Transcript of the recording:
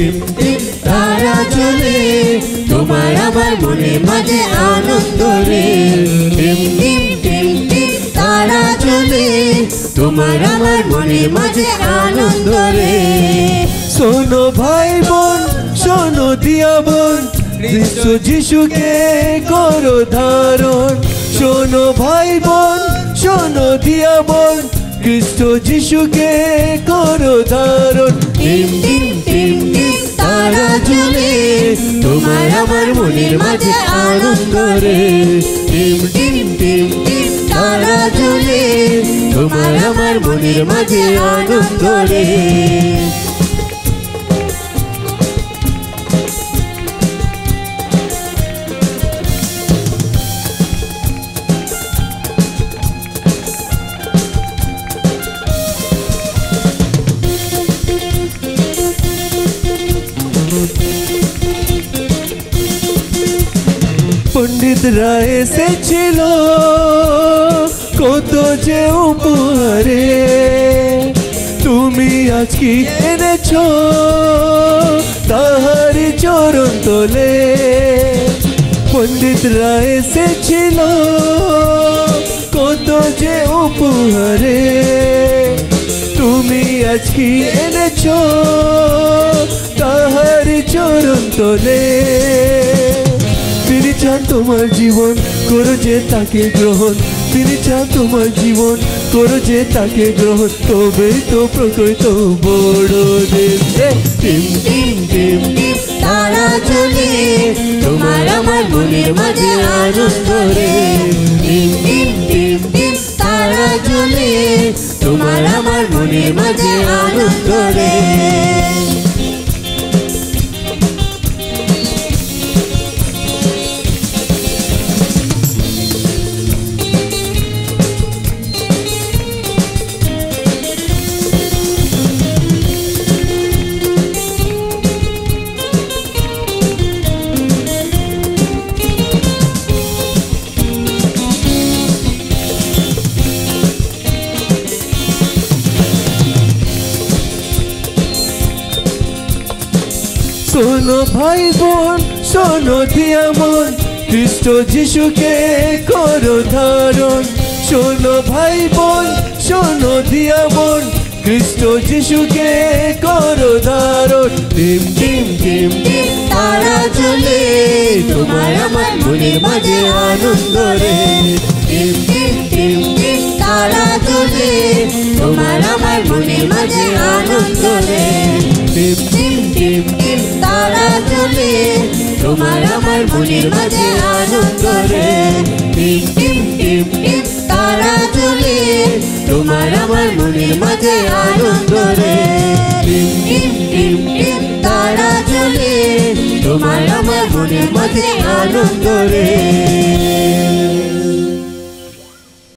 Team team তারা জ্বলে তোমার আমার মনের মাঝে আনন্দ রে টিম টিম টিম টিম তারা জ্বলে তোমার আমার মনের মাঝে আনন্দ রে শোনো ভাই বোন শোনো দিয়া বোন খ্রিস্ট যিশুকে করো ধারণ শোনো ভাই বোন শোনো দিয়া বোন খ্রিস্ট যিশুকে করো ধারণ টিম টিম টিম টিম তারা জ্বলে তোমার আমার মনের মাঝে আনন্দ রে টিম টিম টিম টিম তারা জ্বলে তোমার আমার মনের মাঝে আনন্দ রে পণ্ডিতরা এসেছিল কত যে উপহারে তুমি আজ কি এনেছো তাহার চরণ তলে পণ্ডিতরা এসেছিল কত যে উপহারে তুমি আজ কি এনেছো তাহার চরণ তলে তিনি চান তোমার জীবন করো যে তাকে গ্রহণ তিনি চান তোমার জীবন করো যে তাকে গ্রহণ তবেই তো প্রকৃত বড় দিন টিম টিম টিম টিম তারা জ্বলে তোমার আমার মনের মাঝে আনন্দ রে টিম টিম টিম টিম তারা জ্বলে তোমার আমার মনের মাঝে আনন্দ রে শোনো ভাই বোন শোনো দিয়া মন খ্রিস্ট যিশুকে করো ধারণ শোনো ভাই বোন শোনো দিয়া মন খ্রিস্ট যিশুকে করো ধারণ টিম টিম টিম টিম তারা জ্বলে তোমার আমার মনের মাঝে আনন্দ রে টিম টিম টিম টিম তারা জ্বলে তোমার আমার মনের মাঝে আনন্দ রে টিম টিম টিম টিম তারা জ্বলে তোমার আমার মনের মাঝে আনন্দ রে টিম টিম টিম টিম তারা জ্বলে তোমার আমার মনের মাঝে আনন্দ রে টিম টিম টিম টিম তারা জ্বলে তোমার আমার মনের মাঝে আনন্দ রে।